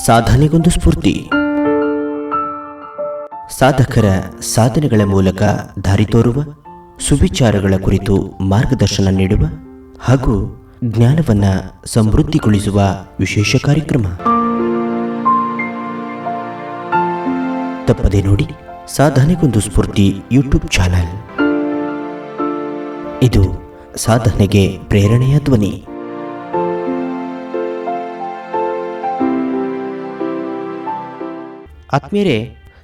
ಸಾಧನೆಗೊಂದು ಸ್ಫೂರ್ತಿ. ಸಾಧಕರ ಸಾಧನೆಗಳ ಮೂಲಕ ದಾರಿ ತೋರುವ, ಸುವಿಚಾರಗಳ ಕುರಿತು ಮಾರ್ಗದರ್ಶನ ನೀಡುವ ಹಾಗೂ ಜ್ಞಾನವನ್ನು ಸಮೃದ್ಧಿಗೊಳಿಸುವ ವಿಶೇಷ ಕಾರ್ಯಕ್ರಮ. ತಪ್ಪದೆ ನೋಡಿ ಸಾಧನೆಗೊಂದು ಸ್ಫೂರ್ತಿ ಯೂಟ್ಯೂಬ್ ಚಾನಲ್. ಇದು ಸಾಧನೆಗೆ ಪ್ರೇರಣೆಯ ಧ್ವನಿ. ಆತ್ಮೀಯರೇ,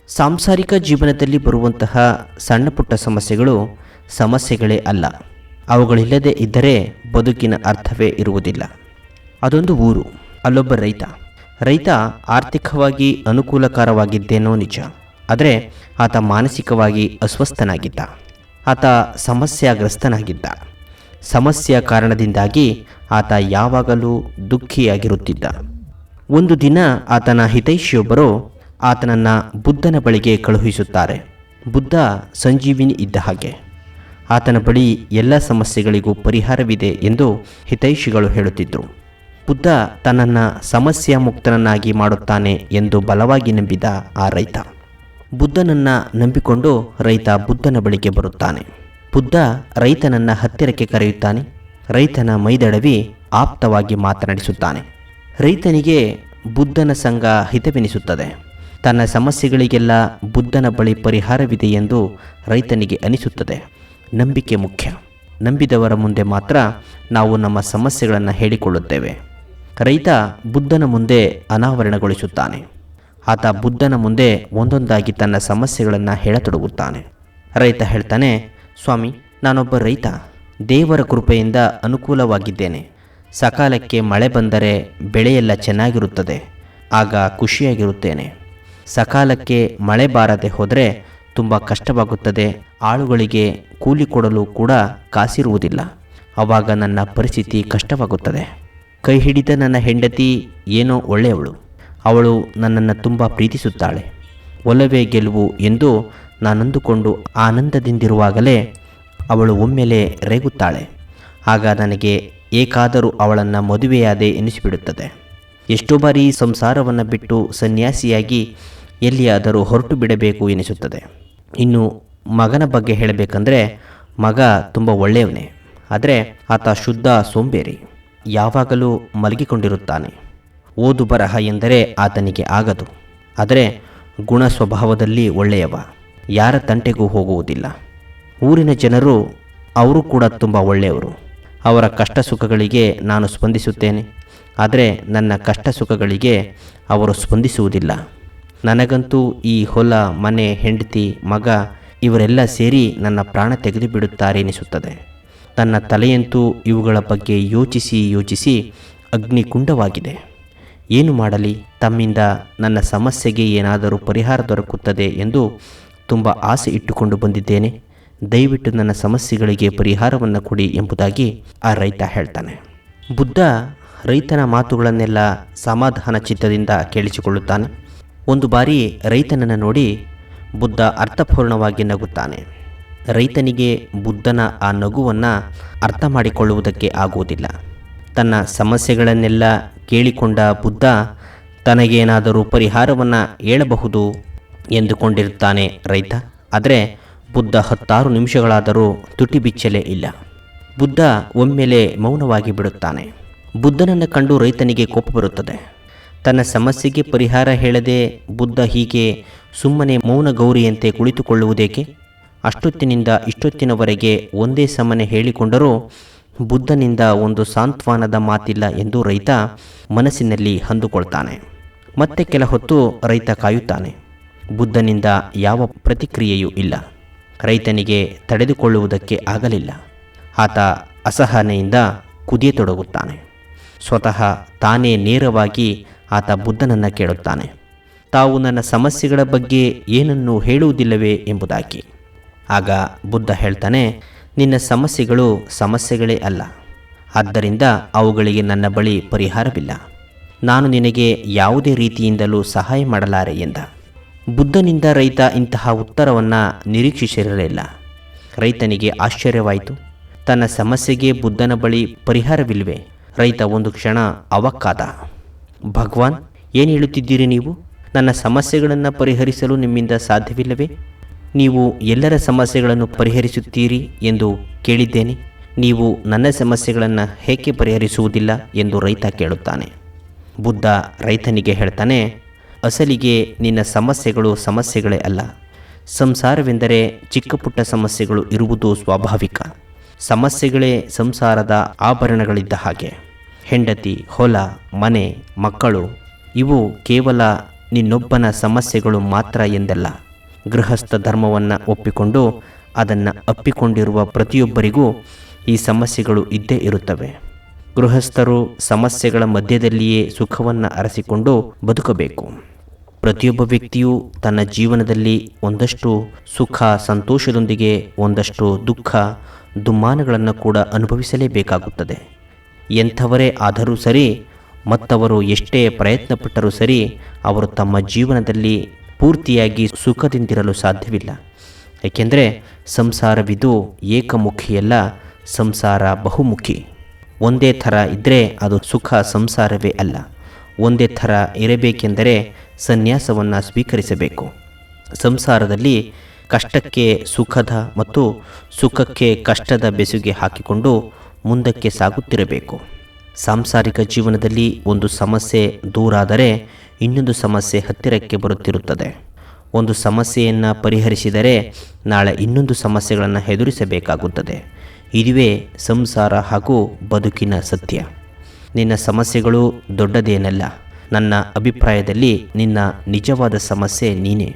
ಸಾಂಸಾರಿಕ ಜೀವನದಲ್ಲಿ ಬರುವಂತಹ ಸಣ್ಣ ಪುಟ್ಟ ಸಮಸ್ಯೆಗಳು ಸಮಸ್ಯೆಗಳೇ ಅಲ್ಲ. ಅವುಗಳಿಲ್ಲದೆ ಇದ್ದರೆ ಬದುಕಿನ ಅರ್ಥವೇ ಇರುವುದಿಲ್ಲ. ಅದೊಂದು ಊರು, ಅಲ್ಲೊಬ್ಬ ರೈತ ಆರ್ಥಿಕವಾಗಿ ಅನುಕೂಲಕರವಾಗಿದ್ದೇನೋ ನಿಜ, ಆದರೆ ಆತ ಮಾನಸಿಕವಾಗಿ ಅಸ್ವಸ್ಥನಾಗಿದ್ದ. ಆತ ಸಮಸ್ಯಾಗ್ರಸ್ತನಾಗಿದ್ದ. ಸಮಸ್ಯೆಯ ಕಾರಣದಿಂದಾಗಿ ಆತ ಯಾವಾಗಲೂ ದುಃಖಿಯಾಗಿರುತ್ತಿದ್ದ. ಒಂದು ದಿನ ಆತನ ಹಿತೈಷಿಯೊಬ್ಬರು ಆತನನ್ನು ಬುದ್ಧನ ಬಳಿಗೆ ಕಳುಹಿಸುತ್ತಾರೆ. ಬುದ್ಧ ಸಂಜೀವಿನಿ ಇದ್ದ ಹಾಗೆ. ಆತನ ಬಳಿ ಎಲ್ಲ ಸಮಸ್ಯೆಗಳಿಗೂ ಪರಿಹಾರವಿದೆ ಎಂದು ಹಿತೈಷಿಗಳು ಹೇಳುತ್ತಿದ್ದರು. ಬುದ್ಧ ತನ್ನನ್ನು ಸಮಸ್ಯೆ ಮುಕ್ತನನ್ನಾಗಿ ಮಾಡುತ್ತಾನೆ ಎಂದು ಬಲವಾಗಿ ನಂಬಿದ ಆ ರೈತ. ಬುದ್ಧನನ್ನು ನಂಬಿಕೊಂಡು ರೈತ ಬುದ್ಧನ ಬಳಿಗೆ ಬರುತ್ತಾನೆ. ಬುದ್ಧ ರೈತನನ್ನು ಹತ್ತಿರಕ್ಕೆ ಕರೆಯುತ್ತಾನೆ. ರೈತನ ಮೈದಡವಿ ಆಪ್ತವಾಗಿ ಮಾತನಾಡಿಸುತ್ತಾನೆ. ರೈತನಿಗೆ ಬುದ್ಧನ ಸಂಗ ಹಿತವೆನಿಸುತ್ತದೆ. ತನ್ನ ಸಮಸ್ಯೆಗಳಿಗೆಲ್ಲ ಬುದ್ಧನ ಬಳಿ ಪರಿಹಾರವಿದೆ ಎಂದು ರೈತನಿಗೆ ಅನಿಸುತ್ತದೆ. ನಂಬಿಕೆ ಮುಖ್ಯ. ನಂಬಿದವರ ಮುಂದೆ ಮಾತ್ರ ನಾವು ನಮ್ಮ ಸಮಸ್ಯೆಗಳನ್ನು ಹೇಳಿಕೊಳ್ಳುತ್ತೇವೆ. ರೈತ ಬುದ್ಧನ ಮುಂದೆ ಅನಾವರಣಗೊಳಿಸುತ್ತಾನೆ. ಆತ ಬುದ್ಧನ ಮುಂದೆ ಒಂದೊಂದಾಗಿ ತನ್ನ ಸಮಸ್ಯೆಗಳನ್ನು ಹೇಳತೊಡಗುತ್ತಾನೆ. ರೈತ ಹೇಳ್ತಾನೆ, ಸ್ವಾಮಿ, ನಾನೊಬ್ಬ ರೈತ. ದೇವರ ಕೃಪೆಯಿಂದ ಅನುಕೂಲವಾಗಿದ್ದೇನೆ. ಸಕಾಲಕ್ಕೆ ಮಳೆ ಬಂದರೆ ಬೆಳೆಯೆಲ್ಲ ಚೆನ್ನಾಗಿರುತ್ತದೆ, ಆಗ ಖುಷಿಯಾಗಿರುತ್ತೇನೆ. ಸಕಾಲಕ್ಕೆ ಮಳೆ ಬಾರದೆ ಹೋದರೆ ತುಂಬ ಕಷ್ಟವಾಗುತ್ತದೆ. ಆಳುಗಳಿಗೆ ಕೂಲಿ ಕೊಡಲು ಕೂಡ ಕಾಸಿರುವುದಿಲ್ಲ. ಆವಾಗ ನನ್ನ ಪರಿಸ್ಥಿತಿ ಕಷ್ಟವಾಗುತ್ತದೆ. ಕೈ ಹಿಡಿದ ನನ್ನ ಹೆಂಡತಿ ಏನೋ ಒಳ್ಳೆಯವಳು. ಅವಳು ನನ್ನನ್ನು ತುಂಬ ಪ್ರೀತಿಸುತ್ತಾಳೆ. ಒಲವೇ ಗೆಲುವು ಎಂದು ನಾನಂದುಕೊಂಡು ಆನಂದದಿಂದಿರುವಾಗಲೇ ಅವಳು ಒಮ್ಮೆಲೆ ರೇಗುತ್ತಾಳೆ. ಆಗ ನನಗೆ ಏಕಾದರೂ ಅವಳನ್ನು ಮದುವೆಯಾದೆ ಎನಿಸಿಬಿಡುತ್ತದೆ. ಎಷ್ಟೋ ಬಾರಿ ಸಂಸಾರವನ್ನು ಬಿಟ್ಟು ಸನ್ಯಾಸಿಯಾಗಿ ಎಲ್ಲಿಯಾದರೂ ಹೊರಟು ಬಿಡಬೇಕು ಎನಿಸುತ್ತದೆ. ಇನ್ನು ಮಗನ ಬಗ್ಗೆ ಹೇಳಬೇಕಂದ್ರೆ, ಮಗ ತುಂಬ ಒಳ್ಳೆಯವನೇ, ಆದರೆ ಆತ ಶುದ್ಧ ಸೋಂಬೇರಿ. ಯಾವಾಗಲೂ ಮಲಗಿಕೊಂಡಿರುತ್ತಾನೆ. ಓದು ಬರಹ ಎಂದರೆ ಆತನಿಗೆ ಆಗದು. ಆದರೆ ಗುಣ ಸ್ವಭಾವದಲ್ಲಿ ಒಳ್ಳೆಯವ. ಯಾರ ತಂಟೆಗೂ ಹೋಗುವುದಿಲ್ಲ. ಊರಿನ ಜನರು ಅವರು ಕೂಡ ತುಂಬ ಒಳ್ಳೆಯವರು. ಅವರ ಕಷ್ಟ ಸುಖಗಳಿಗೆ ನಾನು ಸ್ಪಂದಿಸುತ್ತೇನೆ, ಆದರೆ ನನ್ನ ಕಷ್ಟ ಸುಖಗಳಿಗೆ ಅವರು ಸ್ಪಂದಿಸುವುದಿಲ್ಲ. ನನಗಂತೂ ಈ ಹೊಲ, ಮನೆ, ಹೆಂಡತಿ, ಮಗ ಇವರೆಲ್ಲ ಸೇರಿ ನನ್ನ ಪ್ರಾಣ ತೆಗೆದು ಬಿಡುತ್ತಾರೆ ಎನಿಸುತ್ತದೆ. ತನ್ನ ತಲೆಯಂತೂ ಇವುಗಳ ಬಗ್ಗೆ ಯೋಚಿಸಿ ಅಗ್ನಿಕುಂಡವಾಗಿದೆ. ಏನು ಮಾಡಲಿ? ತಮ್ಮಿಂದ ನನ್ನ ಸಮಸ್ಯೆಗೆ ಏನಾದರೂ ಪರಿಹಾರ ದೊರಕುತ್ತದೆ ಎಂದು ತುಂಬ ಆಸೆ ಇಟ್ಟುಕೊಂಡು ಬಂದಿದ್ದೇನೆ. ದಯವಿಟ್ಟು ನನ್ನ ಸಮಸ್ಯೆಗಳಿಗೆ ಪರಿಹಾರವನ್ನು ಕೊಡಿ ಎಂಬುದಾಗಿ ಆ ರೈತ ಹೇಳ್ತಾನೆ. ಬುದ್ಧ ರೈತನ ಮಾತುಗಳನ್ನೆಲ್ಲ ಸಮಾಧಾನ ಚಿತ್ತದಿಂದ ಕೇಳಿಸಿಕೊಳ್ಳುತ್ತಾನೆ. ಒಂದು ಬಾರಿ ರೈತನನ್ನು ನೋಡಿ ಬುದ್ಧ ಅರ್ಥಪೂರ್ಣವಾಗಿ ನಗುತ್ತಾನೆ. ರೈತನಿಗೆ ಬುದ್ಧನ ಆ ನಗುವನ್ನು ಅರ್ಥ ಮಾಡಿಕೊಳ್ಳುವುದಕ್ಕೆ ಆಗುವುದಿಲ್ಲ. ತನ್ನ ಸಮಸ್ಯೆಗಳನ್ನೆಲ್ಲ ಕೇಳಿಕೊಂಡ ಬುದ್ಧ ತನಗೇನಾದರೂ ಪರಿಹಾರವನ್ನು ಹೇಳಬಹುದು ಎಂದುಕೊಂಡಿರುತ್ತಾನೆ ರೈತ. ಆದರೆ ಬುದ್ಧ 16 ನಿಮಿಷಗಳಾದರೂ ತುಟಿ ಬಿಚ್ಚಲೇ ಇಲ್ಲ. ಬುದ್ಧ ಒಮ್ಮೆಲೆ ಮೌನವಾಗಿ ಬಿಡುತ್ತಾನೆ. ಬುದ್ಧನನ್ನು ಕಂಡು ರೈತನಿಗೆ ಕೋಪ ಬರುತ್ತದೆ. ತನ್ನ ಸಮಸ್ಯೆಗೆ ಪರಿಹಾರ ಹೇಳದೆ ಬುದ್ಧ ಹೀಗೆ ಸುಮ್ಮನೆ ಮೌನ ಗೌರಿಯಂತೆ ಕುಳಿತುಕೊಳ್ಳುವುದೇಕೆ? ಅಷ್ಟೊತ್ತಿನಿಂದ ಇಷ್ಟೊತ್ತಿನವರೆಗೆ ಒಂದೇ ಸಮನೆ ಹೇಳಿಕೊಂಡರೂ ಬುದ್ಧನಿಂದ ಒಂದು ಸಾಂತ್ವನದ ಮಾತಿಲ್ಲ ಎಂದು ರೈತ ಮನಸ್ಸಿನಲ್ಲಿ ಅಂದುಕೊಳ್ತಾನೆ. ಮತ್ತೆ ಕೆಲ ಹೊತ್ತು ರೈತ ಕಾಯುತ್ತಾನೆ. ಬುದ್ಧನಿಂದ ಯಾವ ಪ್ರತಿಕ್ರಿಯೆಯೂ ಇಲ್ಲ. ರೈತನಿಗೆ ತಡೆದುಕೊಳ್ಳುವುದಕ್ಕೆ ಆಗಲಿಲ್ಲ. ಆತ ಅಸಹನೆಯಿಂದ ಕುದಿಯತೊಡಗುತ್ತಾನೆ. ಸ್ವತಃ ತಾನೇ ನೇರವಾಗಿ ಆತ ಬುದ್ಧನನ್ನು ಕೇಳುತ್ತಾನೆ, ತಾವು ನನ್ನ ಸಮಸ್ಯೆಗಳ ಬಗ್ಗೆ ಏನನ್ನೂ ಹೇಳುವುದಿಲ್ಲವೇ ಎಂಬುದಾಗಿ. ಆಗ ಬುದ್ಧ ಹೇಳ್ತಾನೆ, ನಿನ್ನ ಸಮಸ್ಯೆಗಳು ಸಮಸ್ಯೆಗಳೇ ಅಲ್ಲ, ಆದ್ದರಿಂದ ಅವುಗಳಿಗೆ ನನ್ನ ಬಳಿ ಪರಿಹಾರವಿಲ್ಲ. ನಾನು ನಿನಗೆ ಯಾವುದೇ ರೀತಿಯಿಂದಲೂ ಸಹಾಯ ಮಾಡಲಾರೆ ಎಂದ. ಬುದ್ಧನಿಂದ ರೈತ ಇಂತಹ ಉತ್ತರವನ್ನು ನಿರೀಕ್ಷಿಸಿರಲಿಲ್ಲ. ರೈತನಿಗೆ ಆಶ್ಚರ್ಯವಾಯಿತು. ತನ್ನ ಸಮಸ್ಯೆಗೆ ಬುದ್ಧನ ಬಳಿ ಪರಿಹಾರವಿಲ್ವೇ? ರೈತ ಒಂದು ಕ್ಷಣ ಅವಕ್ಕಾದ. ಭಗವಾನ್, ಏನು ಹೇಳುತ್ತಿದ್ದೀರಿ ನೀವು? ನನ್ನ ಸಮಸ್ಯೆಗಳನ್ನು ಪರಿಹರಿಸಲು ನಿಮ್ಮಿಂದ ಸಾಧ್ಯವಿಲ್ಲವೇ? ನೀವು ಎಲ್ಲರ ಸಮಸ್ಯೆಗಳನ್ನು ಪರಿಹರಿಸುತ್ತೀರಿ ಎಂದು ಕೇಳಿದ್ದೇನೆ. ನೀವು ನನ್ನ ಸಮಸ್ಯೆಗಳನ್ನು ಏಕೆ ಪರಿಹರಿಸುವುದಿಲ್ಲ ಎಂದು ರೈತ ಕೇಳುತ್ತಾನೆ. ಬುದ್ಧ ರೈತನಿಗೆ ಹೇಳ್ತಾನೆ, ಅಸಲಿಗೆ ನಿನ್ನ ಸಮಸ್ಯೆಗಳು ಸಮಸ್ಯೆಗಳೇ ಅಲ್ಲ. ಸಂಸಾರವೆಂದರೆ ಚಿಕ್ಕ ಪುಟ್ಟ ಸಮಸ್ಯೆಗಳು ಇರುವುದು ಸ್ವಾಭಾವಿಕ. ಸಮಸ್ಯೆಗಳೇ ಸಂಸಾರದ ಆಭರಣಗಳಿದ್ದ ಹಾಗೆ. ಹೆಂಡತಿ, ಹೊಲ, ಮನೆ, ಮಕ್ಕಳು ಇವು ಕೇವಲ ನಿನ್ನೊಬ್ಬನ ಸಮಸ್ಯೆಗಳು ಮಾತ್ರ ಎಂದಲ್ಲ. ಗೃಹಸ್ಥ ಧರ್ಮವನ್ನು ಒಪ್ಪಿಕೊಂಡು ಅದನ್ನು ಅಪ್ಪಿಕೊಂಡಿರುವ ಪ್ರತಿಯೊಬ್ಬರಿಗೂ ಈ ಸಮಸ್ಯೆಗಳು ಇದ್ದೇ ಇರುತ್ತವೆ. ಗೃಹಸ್ಥರು ಸಮಸ್ಯೆಗಳ ಮಧ್ಯದಲ್ಲಿಯೇ ಸುಖವನ್ನು ಅರಸಿಕೊಂಡು ಬದುಕಬೇಕು. ಪ್ರತಿಯೊಬ್ಬ ವ್ಯಕ್ತಿಯು ತನ್ನ ಜೀವನದಲ್ಲಿ ಒಂದಷ್ಟು ಸುಖ ಸಂತೋಷದೊಂದಿಗೆ ಒಂದಷ್ಟು ದುಃಖ ದುಮ್ಮಾನಗಳನ್ನು ಕೂಡ ಅನುಭವಿಸಲೇಬೇಕಾಗುತ್ತದೆ. ಎಂಥವರೇ ಆದರೂ ಸರಿ, ಮತ್ತವರು ಎಷ್ಟೇ ಪ್ರಯತ್ನಪಟ್ಟರೂ ಸರಿ, ಅವರು ತಮ್ಮ ಜೀವನದಲ್ಲಿ ಪೂರ್ತಿಯಾಗಿ ಸುಖದಿಂದಿರಲು ಸಾಧ್ಯವಿಲ್ಲ. ಏಕೆಂದರೆ ಸಂಸಾರವಿದು ಏಕಮುಖಿಯಲ್ಲ, ಸಂಸಾರ ಬಹುಮುಖಿ. ಒಂದೇ ಥರ ಇದ್ದರೆ ಅದು ಸುಖ ಸಂಸಾರವೇ ಅಲ್ಲ. ಒಂದೇ ಥರ ಇರಬೇಕೆಂದರೆ ಸನ್ಯಾಸವನ್ನು ಸ್ವೀಕರಿಸಬೇಕು. ಸಂಸಾರದಲ್ಲಿ ಕಷ್ಟಕ್ಕೆ ಸುಖದ ಮತ್ತು ಸುಖಕ್ಕೆ ಕಷ್ಟದ ಬೆಸುಗೆ ಹಾಕಿಕೊಂಡು ಮುಂದಕ್ಕೆ ಸಾಗುತ್ತಿರಬೇಕು. ಸಾಂಸಾರಿಕ ಜೀವನದಲ್ಲಿ ಒಂದು ಸಮಸ್ಯೆ ದೂರಾದರೆ ಇನ್ನೊಂದು ಸಮಸ್ಯೆ ಹತ್ತಿರಕ್ಕೆ ಬರುತ್ತಿರುತ್ತದೆ. ಒಂದು ಸಮಸ್ಯೆಯನ್ನು ಪರಿಹರಿಸಿದರೆ ನಾಳೆ ಇನ್ನೊಂದು ಸಮಸ್ಯೆಗಳನ್ನು ಎದುರಿಸಬೇಕಾಗುತ್ತದೆ. ಇದುವೇ ಸಂಸಾರ ಹಾಗೂ ಬದುಕಿನ ಸತ್ಯ. ನಿನ್ನ ಸಮಸ್ಯೆಗಳು ದೊಡ್ಡದೇನಲ್ಲ. ನನ್ನ ಅಭಿಪ್ರಾಯದಲ್ಲಿ ನಿನ್ನ ನಿಜವಾದ ಸಮಸ್ಯೆ ನೀನೇ.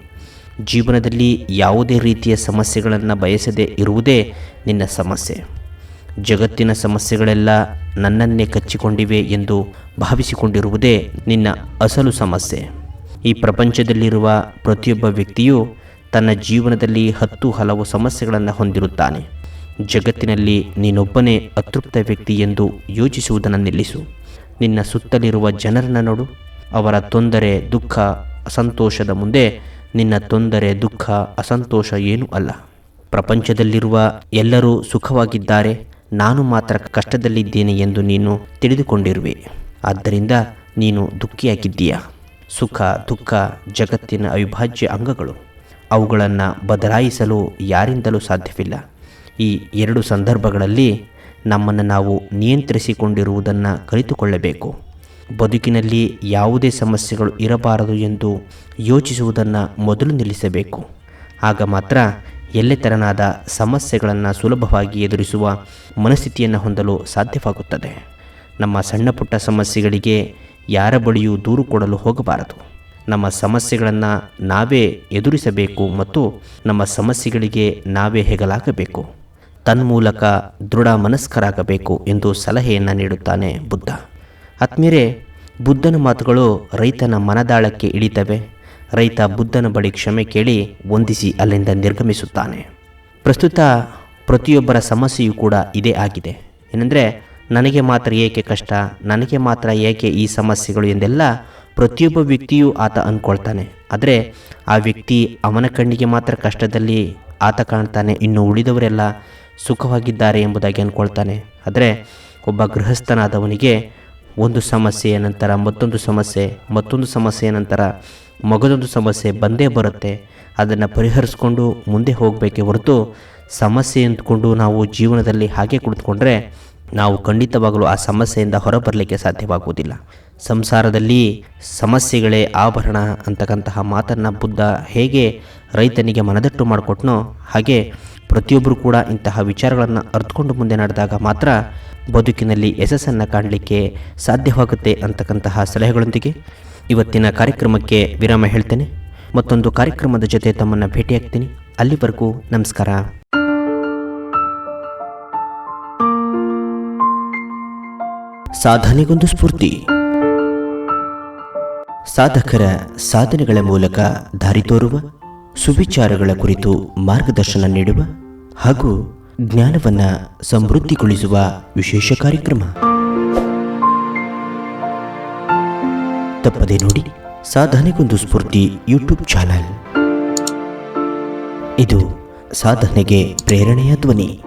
ಜೀವನದಲ್ಲಿ ಯಾವುದೇ ರೀತಿಯ ಸಮಸ್ಯೆಗಳನ್ನು ಬಯಸದೇ ಇರುವುದೇ ನಿನ್ನ ಸಮಸ್ಯೆ. ಜಗತ್ತಿನ ಸಮಸ್ಯೆಗಳೆಲ್ಲ ನನ್ನನ್ನೇ ಕಚ್ಚಿಕೊಂಡಿವೆ ಎಂದು ಭಾವಿಸಿಕೊಂಡಿರುವುದೇ ನಿನ್ನ ಅಸಲು ಸಮಸ್ಯೆ. ಈ ಪ್ರಪಂಚದಲ್ಲಿರುವ ಪ್ರತಿಯೊಬ್ಬ ವ್ಯಕ್ತಿಯೂ ತನ್ನ ಜೀವನದಲ್ಲಿ ಹಲವು ಸಮಸ್ಯೆಗಳನ್ನು ಹೊಂದಿರುತ್ತಾನೆ. ಜಗತ್ತಿನಲ್ಲಿ ನೀನೊಬ್ಬನೇ ಅತೃಪ್ತ ವ್ಯಕ್ತಿ ಎಂದು ಯೋಚಿಸುವುದನ್ನು ನಿಲ್ಲಿಸು. ನಿನ್ನ ಸುತ್ತಲಿರುವ ಜನರನ್ನು ನೋಡು. ಅವರ ತೊಂದರೆ, ದುಃಖ, ಅಸಂತೋಷದ ಮುಂದೆ ನಿನ್ನ ತೊಂದರೆ, ದುಃಖ, ಅಸಂತೋಷ ಏನೂ ಅಲ್ಲ. ಪ್ರಪಂಚದಲ್ಲಿರುವ ಎಲ್ಲರೂ ಸುಖವಾಗಿದ್ದಾರೆ, ನಾನು ಮಾತ್ರ ಕಷ್ಟದಲ್ಲಿದ್ದೇನೆ ಎಂದು ನೀನು ತಿಳಿದುಕೊಂಡಿರುವೆ. ಆದ್ದರಿಂದ ನೀನು ದುಃಖಿಯಾಗಿದ್ದೀಯಾ. ಸುಖ ದುಃಖ ಜಗತ್ತಿನ ಅವಿಭಾಜ್ಯ ಅಂಗಗಳು. ಅವುಗಳನ್ನು ಬದಲಾಯಿಸಲು ಯಾರಿಂದಲೂ ಸಾಧ್ಯವಿಲ್ಲ. ಈ ಎರಡು ಸಂದರ್ಭಗಳಲ್ಲಿ ನಮ್ಮನ್ನು ನಾವು ನಿಯಂತ್ರಿಸಿಕೊಂಡಿರುವುದನ್ನು ಕಲಿತುಕೊಳ್ಳಬೇಕು. ಬದುಕಿನಲ್ಲಿ ಯಾವುದೇ ಸಮಸ್ಯೆಗಳು ಇರಬಾರದು ಎಂದು ಯೋಚಿಸುವುದನ್ನು ಮೊದಲು ನಿಲ್ಲಿಸಬೇಕು. ಆಗ ಮಾತ್ರ ಎಲ್ಲೇ ತೆರನಾದ ಸಮಸ್ಯೆಗಳನ್ನು ಸುಲಭವಾಗಿ ಎದುರಿಸುವ ಮನಸ್ಥಿತಿಯನ್ನು ಹೊಂದಲು ಸಾಧ್ಯವಾಗುತ್ತದೆ. ನಮ್ಮ ಸಣ್ಣ ಪುಟ್ಟ ಸಮಸ್ಯೆಗಳಿಗೆ ಯಾರ ಬಳಿಯೂ ದೂರು ಕೊಡಲು ಹೋಗಬಾರದು. ನಮ್ಮ ಸಮಸ್ಯೆಗಳನ್ನು ನಾವೇ ಎದುರಿಸಬೇಕು ಮತ್ತು ನಮ್ಮ ಸಮಸ್ಯೆಗಳಿಗೆ ನಾವೇ ಹೆಗಲಾಗಬೇಕು. ತನ್ಮೂಲಕ ದೃಢ ಮನಸ್ಕರಾಗಬೇಕು ಎಂದು ಸಲಹೆಯನ್ನು ನೀಡುತ್ತಾನೆ ಬುದ್ಧ. ಆತ್ಮೀಯರೇ, ಬುದ್ಧನ ಮಾತುಗಳು ರೈತನ ಮನದಾಳಕ್ಕೆ ಇಳಿತವೆ. ರೈತ ಬುದ್ಧನ ಬಳಿ ಕ್ಷಮೆ ಕೇಳಿ ವಂದಿಸಿ ಅಲ್ಲಿಂದ ನಿರ್ಗಮಿಸುತ್ತಾನೆ. ಪ್ರಸ್ತುತ ಪ್ರತಿಯೊಬ್ಬರ ಸಮಸ್ಯೆಯೂ ಕೂಡ ಇದೇ ಆಗಿದೆ. ಏನೆಂದರೆ, ನನಗೆ ಮಾತ್ರ ಏಕೆ ಕಷ್ಟ, ನನಗೆ ಮಾತ್ರ ಏಕೆ ಈ ಸಮಸ್ಯೆಗಳು ಎಂದೆಲ್ಲ ಪ್ರತಿಯೊಬ್ಬ ವ್ಯಕ್ತಿಯೂ ಆತ ಅಂದ್ಕೊಳ್ತಾನೆ. ಆದರೆ ಆ ವ್ಯಕ್ತಿ ಅವನ ಕಣ್ಣಿಗೆ ಮಾತ್ರ ಕಷ್ಟದಲ್ಲಿ ಆತ ಕಾಣ್ತಾನೆ, ಇನ್ನು ಉಳಿದವರೆಲ್ಲ ಸುಖವಾಗಿದ್ದಾರೆ ಎಂಬುದಾಗಿ ಅಂದ್ಕೊಳ್ತಾನೆ. ಆದರೆ ಒಬ್ಬ ಗೃಹಸ್ಥನಾದವನಿಗೆ ಒಂದು ಸಮಸ್ಯೆಯ ನಂತರ ಮತ್ತೊಂದು ಸಮಸ್ಯೆಯ ನಂತರ ಮಗದೊಂದು ಸಮಸ್ಯೆ ಬಂದೇ ಬರುತ್ತೆ. ಅದನ್ನು ಪರಿಹರಿಸ್ಕೊಂಡು ಮುಂದೆ ಹೋಗಬೇಕೇ ಹೊರತು ಸಮಸ್ಯೆ ಅಂದ್ಕೊಂಡು ನಾವು ಜೀವನದಲ್ಲಿ ಹಾಗೆ ಕುಳಿತುಕೊಂಡ್ರೆ ನಾವು ಖಂಡಿತವಾಗಲೂ ಆ ಸಮಸ್ಯೆಯಿಂದ ಹೊರಬರಲಿಕ್ಕೆ ಸಾಧ್ಯವಾಗುವುದಿಲ್ಲ. ಸಂಸಾರದಲ್ಲಿ ಸಮಸ್ಯೆಗಳೇ ಆಭರಣ ಅಂತಕ್ಕಂತಹ ಮಾತನ್ನು ಬುದ್ಧ ಹೇಗೆ ರೈತನಿಗೆ ಮನದಟ್ಟು ಮಾಡಿಕೊಟ್ನೋ ಹಾಗೆ ಪ್ರತಿಯೊಬ್ಬರು ಕೂಡ ಇಂತಹ ವಿಚಾರಗಳನ್ನು ಅರ್ಥಕೊಂಡು ಮುಂದೆ ನಡೆದಾಗ ಮಾತ್ರ ಬದುಕಿನಲ್ಲಿ ಯಶಸ್ಸನ್ನು ಕಾಣಲಿಕ್ಕೆ ಸಾಧ್ಯವಾಗುತ್ತೆ ಅಂತಕ್ಕಂತಹ ಸಲಹೆಗಳೊಂದಿಗೆ ಇವತ್ತಿನ ಕಾರ್ಯಕ್ರಮಕ್ಕೆ ವಿರಾಮ ಹೇಳ್ತೇನೆ. ಮತ್ತೊಂದು ಕಾರ್ಯಕ್ರಮದ ಜೊತೆ ತಮ್ಮನ್ನು ಭೇಟಿಯಾಗ್ತೀನಿ. ಅಲ್ಲಿವರೆಗೂ ನಮಸ್ಕಾರ. ಸಾಧನೆಗೊಂದು ಸ್ಫೂರ್ತಿ. ಸಾಧಕರ ಸಾಧನೆಗಳ ಮೂಲಕ ದಾರಿ ತೋರುವ, ಸುವಿಚಾರಗಳ ಕುರಿತು ಮಾರ್ಗದರ್ಶನ ನೀಡುವ ಹಾಗೂ ಜ್ಞಾನವನ್ನ ಸಮೃದ್ಧಿಗೊಳಿಸುವ ವಿಶೇಷ ಕಾರ್ಯಕ್ರಮ. ತಪ್ಪದೆ ನೋಡಿ ಸಾಧನೆಗೊಂದು ಸ್ಫೂರ್ತಿ ಯೂಟ್ಯೂಬ್ ಚಾನಲ್. ಇದು ಸಾಧನೆಗೆ ಪ್ರೇರಣೆಯ ಧ್ವನಿ.